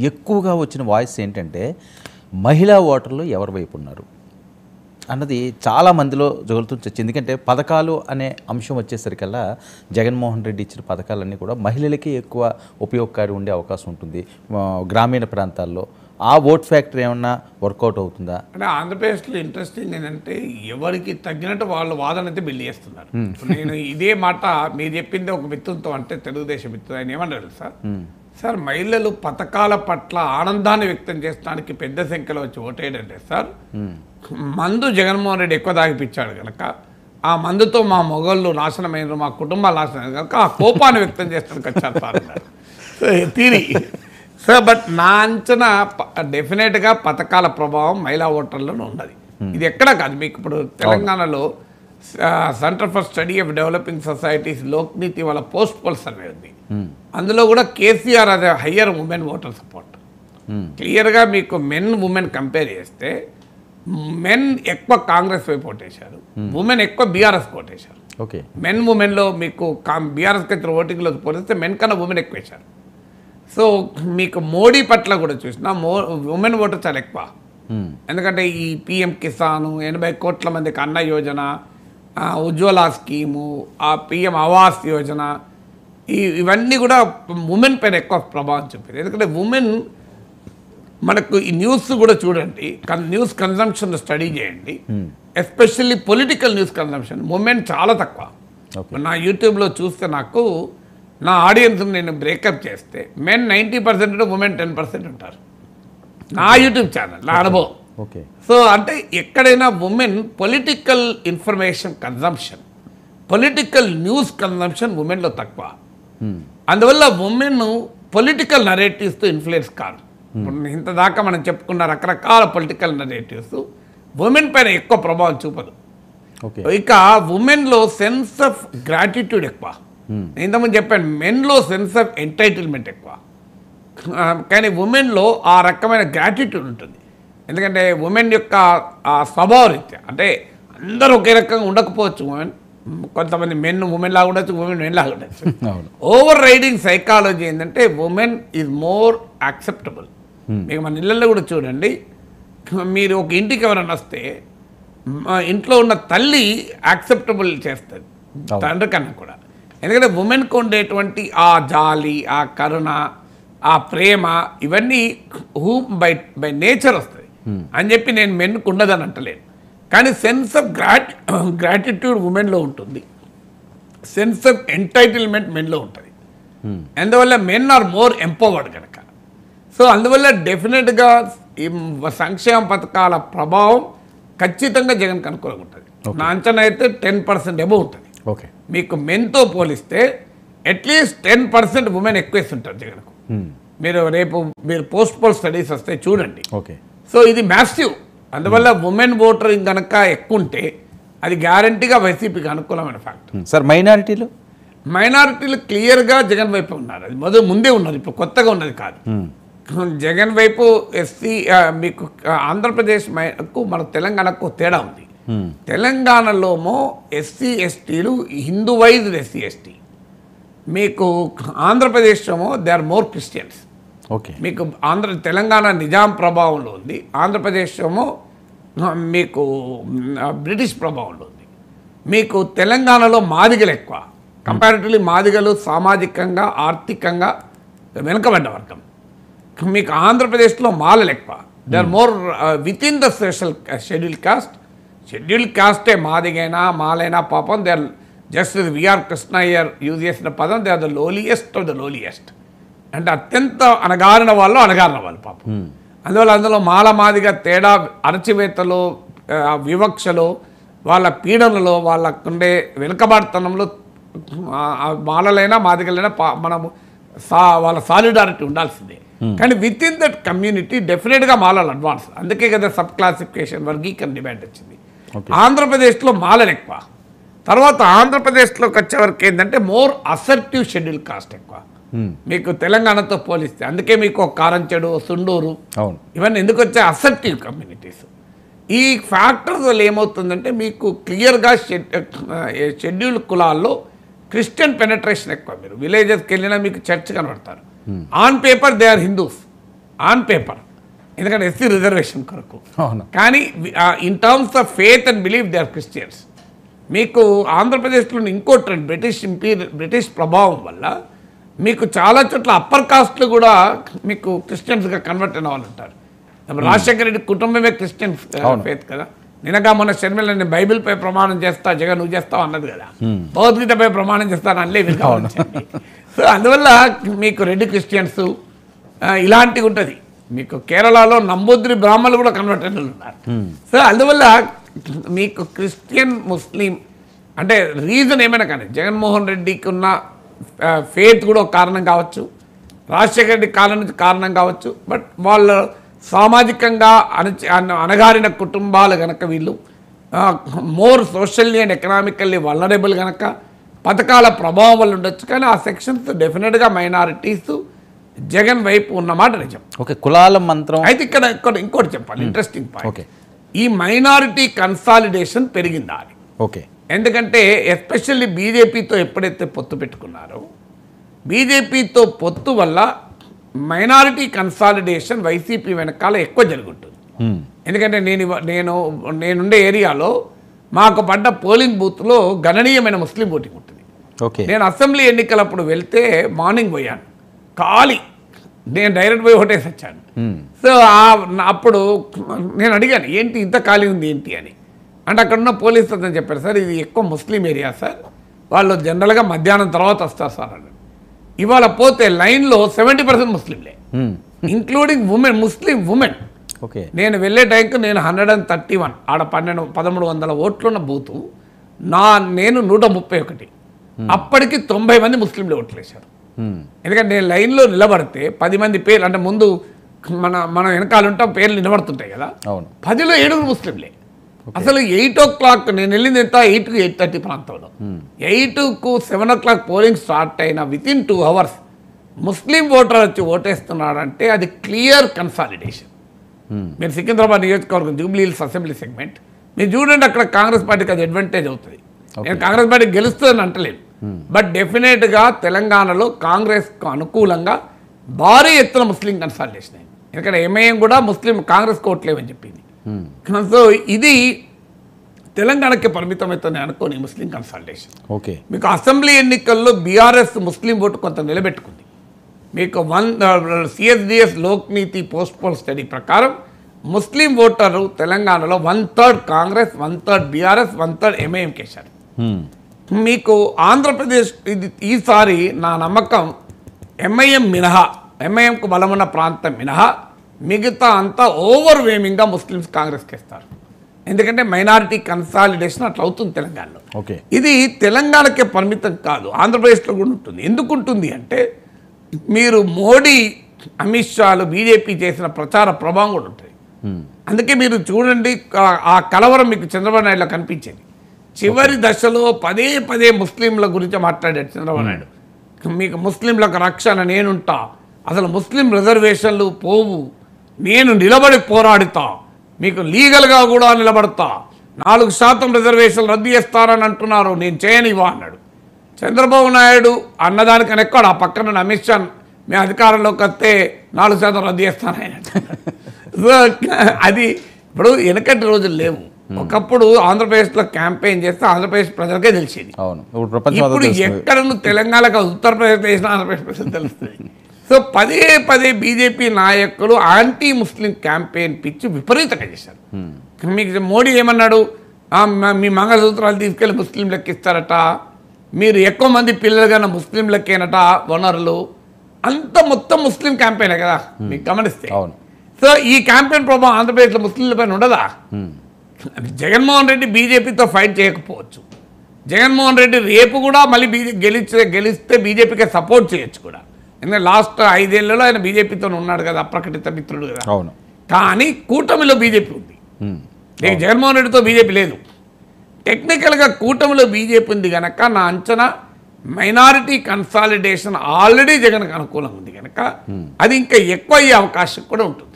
ఎక్కువగా వచ్చిన వాయిస్ ఏంటంటే మహిళా ఓటర్లు ఎవరి వైపు ఉన్నారు అన్నది చాలా మందిలో జరుగుతూ వచ్చింది. ఎందుకంటే పథకాలు అనే అంశం వచ్చేసరికల్లా జగన్మోహన్ రెడ్డి ఇచ్చిన పథకాలన్నీ కూడా మహిళలకి ఎక్కువ ఉపయోగకారి ఉండే అవకాశం ఉంటుంది. గ్రామీణ ప్రాంతాల్లో ఆ ఓట్ ఫ్యాక్టర్ ఏమన్నా వర్కౌట్ అవుతుందా అంటే ఆంధ్రప్రదేశ్లో ఇంట్రెస్టింగ్ ఏంటంటే ఎవరికి తగ్గినట్టు వాళ్ళు వాదన అయితే బిల్డ్ చేస్తున్నారు. నేను ఇదే మాట మీరు చెప్పింది ఒక మిత్రులతో అంటే తెలుగుదేశం మిత్రులు ఆయన ఏమన్నారు సార్ మహిళలు పథకాల పట్ల ఆనందాన్ని వ్యక్తం చేసడానికి పెద్ద సంఖ్యలో వచ్చి ఓటేయడంటే సార్ మందు జగన్మోహన్ రెడ్డి ఎక్కువ తాగిపించాడు కనుక ఆ మందుతో మా మొగళ్ళు నాశనమైనరు, మా కుటుంబాలు నాశనమైనరు కనుక ఆ కోపాన్ని వ్యక్తం చేస్తానికి వచ్చారు సార్ అన్నారు. తీరి సార్ బట్ నా అంచనా డెఫినెట్గా పథకాల ప్రభావం మహిళా ఓటర్లను ఉన్నది. ఇది ఎక్కడా కాదు. మీకు ఇప్పుడు తెలంగాణలో centre for study of developing societies Lokniti వాళ్ళ పోస్ట్ పోల్ సర్వే ఉంది. అందులో కూడా కేసీఆర్ అదే హయ్యర్ ఉమెన్ ఓటర్ సపోర్ట్. క్లియర్గా మీకు మెన్ ఉమెన్ కంపేర్ చేస్తే మెన్ ఎక్కువ కాంగ్రెస్ వైపు ఓటేశారు, ఉమెన్ ఎక్కువ బీఆర్ఎస్ ఓటేశారు. ఓకే, మెన్ ఉమెన్లో మీకు బీఆర్ఎస్కి ఇచ్చిన ఓటింగ్లో పోలిస్తే మెన్ కన్నా ఉమెన్ ఎక్కువ వేశారు. సో మీకు మోడీ పట్ల కూడా చూసినా ఉమెన్ ఓటర్ చాలా ఎక్కువ. ఎందుకంటే ఈ పిఎం కిసాన్ 80 కోట్ల మందికి అన్న యోజన, ఉజ్వల స్కీము, ఆ పిఎం ఆవాస్ యోజన ఇవన్నీ కూడా ఉమెన్ పైన ఎక్కువ ప్రభావం చూపింది. ఎందుకంటే ఉమెన్ మనకు ఈ న్యూస్ కూడా చూడండి, న్యూస్ కన్జంప్షన్ స్టడీ చేయండి, especially political news consumption women చాలా తక్కువ. నా యూట్యూబ్లో చూస్తే నాకు నా ఆడియన్స్ నేను బ్రేకప్ చేస్తే మెన్ 90% ఉమెన్ 10% ఉంటారు నా యూట్యూబ్ ఛానల్, నా అనుభవం. ఓకే, సో అంటే ఎక్కడైనా women political information consumption, political news consumption ఉమెన్లో తక్కువ. అందువల్ల ఉమెన్ పొలిటికల్ నరేటివ్స్తో ఇన్ఫ్లుయెన్స్ కాదు. ఇంత దాకా మనం చెప్పుకున్న రకరకాల పొలిటికల్ నరేటివ్స్ ఉమెన్ పైన ఎక్కువ ప్రభావం చూపదు. ఇక ఉమెన్లో సెన్స్ ఆఫ్ గ్రాటిట్యూడ్ ఎక్కువ. ఇంతకుముందు చెప్పాను మెన్లో సెన్స్ ఆఫ్ ఎంటైటిల్మెంట్ ఎక్కువ, కానీ ఉమెన్లో ఆ రకమైన గ్రాటిట్యూడ్ ఉంటుంది. ఎందుకంటే ఉమెన్ యొక్క స్వభావ రీత్యా అంటే అందరూ ఒకే రకంగా ఉండకపోవచ్చు. ఉమెన్ కొంతమంది మెన్ ఉమెన్ లాగా ఉండొచ్చు, ఉమెన్ మెన్ లాగా ఉండొచ్చు. ఓవర్ రైడింగ్ సైకాలజీ ఏంటంటే ఉమెన్ ఈజ్ మోర్ యాక్సెప్టబుల్. మీకు మన ఇళ్ళల్లో కూడా చూడండి, మీరు ఒక ఇంటికి ఎవరైనా వస్తే ఇంట్లో ఉన్న తల్లి యాక్సెప్టబుల్ చేస్తుంది తండ్రి కన్నా కూడా. ఎందుకంటే ఉమెన్కు ఉండేటువంటి ఆ జాలి, ఆ కరుణ, ఆ ప్రేమ ఇవన్నీ బై నేచర్ వస్తుంది అని చెప్పి నేను మెన్కు ఉండదని అంటలేను. కానీ సెన్స్ ఆఫ్ గ్రాటిట్యూడ్ ఉమెన్లో ఉంటుంది, సెన్స్ ఆఫ్ ఎంటైటిల్మెంట్ మెన్లో ఉంటుంది. అందువల్ల మెన్ ఆర్ మోర్ ఎంపవర్డ్ కనుక. సో అందువల్ల డెఫినెట్గా ఈ సంక్షేమ పథకాల ప్రభావం ఖచ్చితంగా జగన్కి అనుకూలంగా ఉంటుంది. నా అంచనా అయితే 10% ఎబో ఉంటుంది. ఓకే, మీకు మెన్తో పోలిస్తే అట్లీస్ట్ 10% ఉమెన్ ఎక్కువేస్తుంటారు జగన్కు. మీరు పోస్ట్ పోల్ స్టడీస్ వస్తే చూడండి. ఓకే, సో ఇది మ్యాసివ్. అందువల్ల ఉమెన్ ఓటరింగ్ కనుక ఎక్కువ ఉంటే అది గ్యారంటీగా వైసీపీకి అనుకూలమైన ఫ్యాక్టర్. సార్ మైనారిటీలు క్లియర్గా జగన్ వైపు ఉన్నారు. అది ముందే ఉన్నది, ఇప్పుడు కొత్తగా ఉన్నది కాదు. జగన్ వైపు ఎస్సీ మీకు ఆంధ్రప్రదేశ్కు మన తెలంగాణకు తేడా ఉంది. తెలంగాణలోమో ఎస్సీ ఎస్టీలు హిందూవైజ్డ్ ఎస్సీ ఎస్టీ, మీకు ఆంధ్రప్రదేశ్లో they are more Christians. Okay, మీకు తెలంగాణ నిజాం ప్రభావంలో ఉంది, ఆంధ్రప్రదేశ్లో మీకు బ్రిటిష్ ప్రభావంలో ఉంది. మీకు తెలంగాణలో మాదిగలు ఎక్కువ, కంపారిటివ్లీ మాదిగలు సామాజికంగా ఆర్థికంగా వెనుకబడ్డ వర్గం. మీకు ఆంధ్రప్రదేశ్లో మాలలు ఎక్కువ, they are more within the social scheduled caste మాదిగైనా మాలైనా పాపం they are just V R Krishna Iyer use చేసిన పదం they are the lowliest of the lowliest. అంటే అత్యంత అణగారిన వాళ్ళు పాపం. అందులో మాదిగా తేడా అరచివేతలో, వివక్షలో, వాళ్ళ పీడనలో, వాళ్ళకుండే వెనుకబాటుతనంలో మాలలైనా మాదిగలైనా మనము వాళ్ళ సాలిడారిటీ ఉండాల్సిందే. కానీ విత్ ఇన్ దట్ కమ్యూనిటీ డెఫినెట్గా మాలలు అడ్వాన్స్. అందుకే కదా సబ్ క్లాసిఫికేషన్ వర్గీకరణ డిమాండ్ వచ్చింది. ఆంధ్రప్రదేశ్లో మాలలు ఎక్కువ. తర్వాత ఆంధ్రప్రదేశ్లోకి వచ్చేవరకు ఏంటంటే మోర్ అసర్టివ్ షెడ్యూల్ కాస్ట్ ఎక్కువ మీకు తెలంగాణతో పోలిస్తే. అందుకే మీకు కారంచెడు, సుండూరు ఇవన్నీ ఎందుకు వచ్చాయి? Assertive communities. ఈ ఫ్యాక్టర్స్ వల్ల ఏమవుతుందంటే మీకు క్లియర్గా షెడ్యూల్ కులాల్లో క్రిస్టియన్ పెనట్రేషన్ ఎక్కువ. మీరు విలేజెస్కి వెళ్ళినా మీకు చర్చ్ కనబడతారు. On paper they are Hindus, on paper, ఎందుకంటే ఎస్సీ రిజర్వేషన్ కొరకు. అవును. కానీ in terms of faith and belief they are Christians. మీకు ఆంధ్రప్రదేశ్లో ఇంకో ట్రెండ్, బ్రిటిష్ ప్రభావం వల్ల మీకు చాలా చోట్ల అప్పర్ కాస్ట్లు కూడా మీకు క్రిస్టియన్స్గా కన్వర్ట్ అయిన వాళ్ళు ఉంటారు. రాజశేఖర రెడ్డి కుటుంబమే క్రిస్టియన్స్ ఫేత్ కదా. నిన్నగా మొన్న షర్మిల నేను బైబిల్పై ప్రమాణం చేస్తా, జగన్ నువ్వు చేస్తావు అన్నది కదా. భగవద్గీతపై ప్రమాణం చేస్తాను అనలే. సో అందువల్ల మీకు రెడ్డి క్రిస్టియన్స్ ఇలాంటివి ఉంటుంది. మీకు కేరళలో నంబూద్రి బ్రాహ్మణులు కూడా కన్వర్ట్ అయిన ఉన్నారు. సో అందువల్ల మీకు క్రిస్టియన్ ముస్లిం అంటే రీజన్ ఏమైనా కానీ జగన్మోహన్ రెడ్డికి ఉన్న ఫేత్ కూడా ఒక కారణం కావచ్చు, రాజశేఖర రెడ్డి కాలం నుంచి కారణం కావచ్చు. బట్ వాళ్ళు సామాజికంగా అణగారిన కుటుంబాలు కనుక, వీళ్ళు more socially and economically vulnerable కనుక పథకాల ప్రభావం వల్ల ఉండొచ్చు. కానీ ఆ సెక్షన్స్ డెఫినెట్గా మైనారిటీస్ జగన్ వైపు ఉన్నమాట నిజం. ఓకే, కులాల మంత్రం. అయితే ఇక్కడ ఇంకోటి చెప్పాలి, ఇంట్రెస్టింగ్ పాయింట్. ఈ మైనారిటీ కన్సాలిడేషన్ పెరిగిందా అని. ఓకే, ఎందుకంటే ఎస్పెషల్లీ బీజేపీతో ఎప్పుడైతే పొత్తు పెట్టుకున్నారో, బీజేపీతో పొత్తు వల్ల మైనారిటీ కన్సాలిడేషన్ వైసీపీ వెనకాల ఎక్కువ జరుగుతుంది. ఎందుకంటే నేనుండే ఏరియాలో మాకు పడ్డ పోలింగ్ బూత్లో గణనీయమైన ముస్లిం ఓటింగ్ ఉంటుంది. నేను అసెంబ్లీ ఎన్నికలప్పుడు వెళ్తే మార్నింగ్ పోయాను, ఖాళీ. నేను డైరెక్ట్ పోయి ఓటేసి వచ్చాను. సో అప్పుడు నేను అడిగాను, ఏంటి ఇంత ఖాళీ ఉంది ఏంటి అని. అంటే అక్కడ ఉన్న పోలీసు అతను చెప్పారు, సార్ ఇది ఎక్కువ ముస్లిం ఏరియా సార్, వాళ్ళు జనరల్గా మధ్యాహ్నం తర్వాత వస్తారు సార్ అని. ఇవాళ పోతే లైన్లో 70% ముస్లింలే, ఇంక్లూడింగ్ ముస్లిం ఉమెన్. ఓకే, నేను వెళ్ళే టైంకి నేను 131, ఆడ 1300 ఓట్లున్న బూతు, నేను 131. అప్పటికి 90 మంది ముస్లింలు ఓట్లు వేశారు. ఎందుకంటే నేను లైన్లో నిలబడితే 10 మంది పేర్లు, అంటే ముందు మనం వెనకాల ఉంటాం, పేర్లు నిలబడుతుంటాయి కదా, 10లో 7 ముస్లింలే. అసలు 8 o'clock నేను వెళ్ళింది ఎంత, 8కు 8:30 ప్రాంతంలో, 8కు 7 o'clock పోలింగ్ స్టార్ట్ అయిన వితిన్ 2 hours ముస్లిం ఓటర్ వచ్చి ఓటేస్తున్నాడంటే అది క్లియర్ కన్సాలిడేషన్. మీరు సికింద్రాబాద్ నియోజకవర్గం జూబ్లీ హిల్స్ అసెంబ్లీ సెగ్మెంట్ మీరు చూడండి, అక్కడ కాంగ్రెస్ పార్టీకి అది అడ్వాంటేజ్ అవుతుంది. నేను కాంగ్రెస్ పార్టీ గెలుస్తుందని అంటలేను, బట్ డెఫినెట్గా తెలంగాణలో కాంగ్రెస్కు అనుకూలంగా భారీ ఎత్తున ముస్లిం కన్సాలిడేషన్ అయింది. ఎందుకంటే ఎంఐఎం కూడా ముస్లిం కాంగ్రెస్ ఓట్లేవని చెప్పింది. సో ఇది తెలంగాణకి పరిమితమవుతుంది అనుకోని ముస్లిం కన్సాలిడేషన్. ఓకే, మీకు అసెంబ్లీ ఎన్నికల్లో బీఆర్ఎస్ ముస్లిం ఓటు కొంత నిలబెట్టుకుంది. మీకు సిఎస్డిఎస్ లోక్నీతి పోల్ స్టడీ ప్రకారం ముస్లిం ఓటరు తెలంగాణలో 1/3 కాంగ్రెస్, 1/3 బీఆర్ఎస్, 1/3 ఎంఐఎం కేశారు. మీకు ఆంధ్రప్రదేశ్ ఇది ఈసారి నా నమ్మకం ఎంఐఎం మినహా, ఎంఐఎంకు బలమున్న ప్రాంతం మినహా మిగతా అంతా ఓవర్వేమింగ్గా ముస్లిమ్స్ కాంగ్రెస్కి ఇస్తారు. ఎందుకంటే మైనారిటీ కన్సాలిడేషన్ అట్లా అవుతుంది తెలంగాణలో. ఓకే, ఇది తెలంగాణకే పరిమితం కాదు, ఆంధ్రప్రదేశ్లో కూడా ఉంటుంది. ఎందుకు ఉంటుంది అంటే మీరు మోడీ, అమిత్ షాలు, బీజేపీ చేసిన ప్రచార ప్రభావం కూడా ఉంటుంది. అందుకే మీరు చూడండి, ఆ కలవరం మీకు చంద్రబాబు నాయుడులో కనిపించేది. చివరి దశలో పదే ముస్లింల గురించి మాట్లాడాడు చంద్రబాబు నాయుడు. మీకు ముస్లింలకు రక్షణ నేనుంటా, అసలు ముస్లిం రిజర్వేషన్లు పోవు, నేను నిలబడి పోరాడుతా, మీకు లీగల్గా కూడా నిలబడతా, 4% రిజర్వేషన్లు రద్దు చేస్తారని అంటున్నారు, నేను చేయనివా అన్నాడు. చంద్రబాబు నాయుడు అన్నదానికన్నా ఎక్కువ ఆ పక్కన అమిత్ షా మేము అధికారంలోకి వస్తే 4% రద్దు చేస్తానని. అది ఇప్పుడు వెనకటి రోజులు లేవు. ఒకప్పుడు ఆంధ్రప్రదేశ్లో క్యాంపెయిన్ చేస్తే ఆంధ్రప్రదేశ్ ప్రజలకే తెలిసేది. ఇప్పుడు ఎక్కడ నువ్వు తెలంగాణకు ఉత్తరప్రదేశ్ చేసిన ఆంధ్రప్రదేశ్ ప్రజలు తెలుస్తుంది. సో పదే బీజేపీ నాయకులు యాంటీ ముస్లిం క్యాంపెయిన్ పిచ్చి విపరీతంగా చేశారు. మీకు మోడీ ఏమన్నాడు, మీ మంగళసూత్రాలు తీసుకెళ్ళి ముస్లింలకు ఇస్తారట, మీరు ఎక్కువ మంది పిల్లలు కన్నా ముస్లింలకేనట వనరులు, అంత మొత్తం ముస్లిం క్యాంపెయినే కదా మీకు గమనిస్తే. సో ఈ క్యాంపెయిన్ ప్రభావం ఆంధ్రప్రదేశ్లో ముస్లింల పైన ఉండదా? జగన్మోహన్ రెడ్డి బీజేపీతో ఫైట్ చేయకపోవచ్చు, జగన్మోహన్ రెడ్డి రేపు కూడా మళ్ళీ గెలిస్తే బీజేపీకి సపోర్ట్ చేయొచ్చు కూడా. ఎందుకంటే లాస్ట్ 5 ఏళ్లలో ఆయన బీజేపీతో ఉన్నాడు కదా, అప్రకటిత మిత్రుడు కదా. కానీ కూటమిలో బీజేపీ ఉంది, జగన్మోహన్ రెడ్డితో బీజేపీ లేదు. టెక్నికల్గా కూటమిలో బీజేపీ ఉంది కనుక నా అంచనా మైనారిటీ కన్సాలిడేషన్ ఆల్రెడీ జగన్కి అనుకూలంగా ఉంది కనుక అది ఇంకా ఎక్కువ అయ్యే అవకాశం కూడా ఉంటుంది.